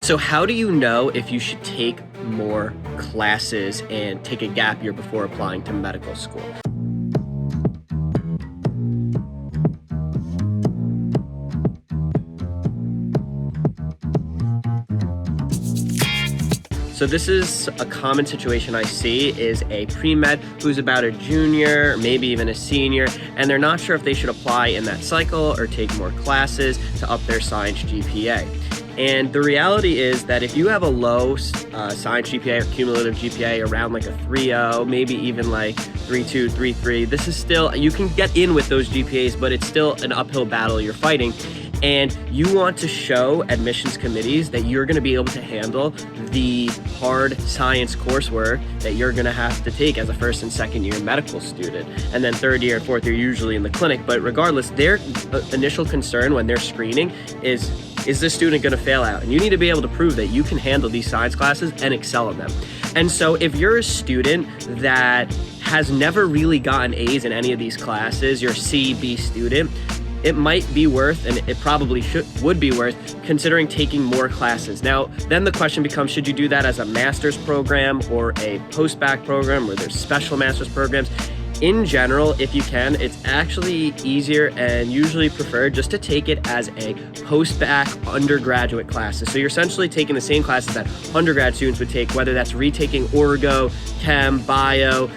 So how do you know if you should take more classes and take a gap year before applying to medical school? So this is a common situation I see is a pre-med who's about a junior, maybe even a senior, and they're not sure if they should apply in that cycle or take more classes to up their science GPA. And the reality is that if you have a low science GPA or cumulative GPA around like a 3.0, maybe even like 3.2, 3.3, this is still, you can get in with those GPAs, but it's still an uphill battle you're fighting. And you want to show admissions committees that you're going to be able to handle the hard science coursework that you're going to have to take as a first and second year medical student. And then third year and fourth year usually in the clinic. But regardless, their initial concern when they're screening is this student going to fail out? And you need to be able to prove that you can handle these science classes and excel in them. And so if you're a student that has never really gotten A's in any of these classes, you're a C, B student, it might be worth, and it probably would be worth, considering taking more classes. Now, then the question becomes, should you do that as a master's program or a post-bac program where there's special master's programs? In general, if you can, it's actually easier and usually preferred just to take it as a post-bac undergraduate classes. So you're essentially taking the same classes that undergrad students would take, whether that's retaking orgo, chem, bio,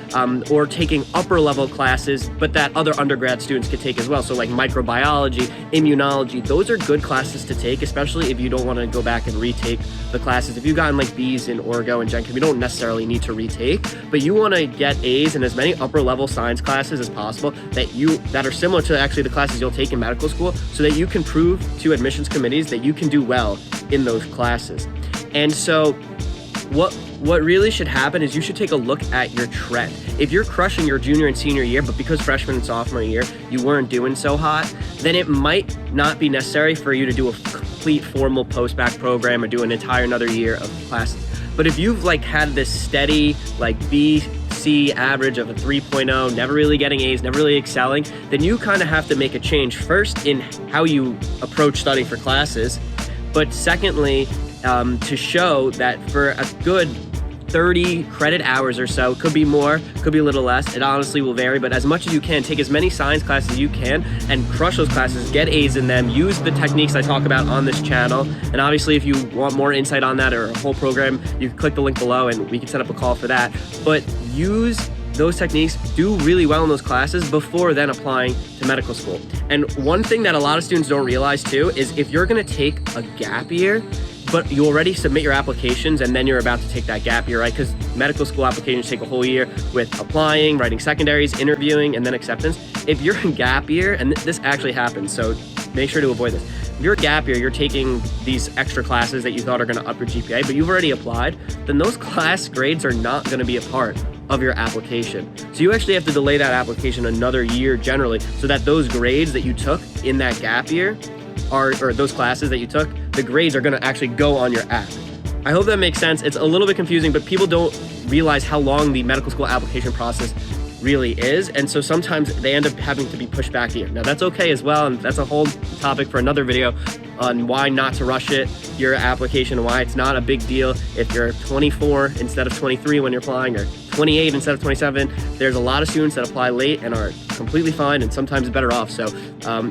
or taking upper level classes, but that other undergrad students could take as well. So like microbiology, immunology, those are good classes to take, especially if you don't want to go back and retake the classes. If you've gotten like B's in orgo and gen chem, you don't necessarily need to retake, but you want to get A's in as many upper level science classes as possible that are similar to actually the classes you'll take in medical school, so that you can prove to admissions committees that you can do well in those classes. And so what really should happen is you should take a look at your trend. If you're crushing your junior and senior year, but because freshman and sophomore year you weren't doing so hot, then it might not be necessary for you to do a complete formal post-bac program or do an entire another year of classes. But if you've like had this steady like B, C average of a 3.0, never really getting A's, never really excelling, then you kind of have to make a change first in how you approach studying for classes, but secondly, to show that for a good 30 credit hours or so, could be more, could be a little less, it honestly will vary, but as much as you can, take as many science classes as you can and crush those classes, get A's in them, use the techniques I talk about on this channel. And obviously if you want more insight on that or a whole program, you can click the link below and we can set up a call for that. But use those techniques, do really well in those classes before then applying to medical school. And one thing that a lot of students don't realize too is if you're gonna take a gap year, but you already submit your applications and then you're about to take that gap year, right? Because medical school applications take a whole year with applying, writing secondaries, interviewing, and then acceptance. If you're in gap year, and this actually happens, so make sure to avoid this. If you're gap year, you're taking these extra classes that you thought are gonna up your GPA, but you've already applied, then those class grades are not gonna be a part of your application. So you actually have to delay that application another year generally, so that those grades that you took in that gap year or those classes that you took, the grades are gonna actually go on your app. I hope that makes sense. It's a little bit confusing, but people don't realize how long the medical school application process really is. And so sometimes they end up having to be pushed back here. Now that's okay as well. And that's a whole topic for another video on why not to rush your application, and why it's not a big deal if you're 24 instead of 23 when you're applying, or 28 instead of 27. There's a lot of students that apply late and are completely fine and sometimes better off. So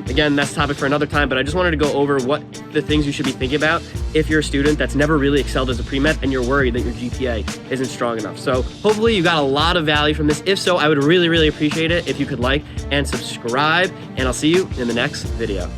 again, that's a topic for another time, but I just wanted to go over what the things you should be thinking about if you're a student that's never really excelled as a pre-med and you're worried that your GPA isn't strong enough. So hopefully you got a lot of value from this. If so, I would really, really appreciate it if you could like and subscribe, and I'll see you in the next video.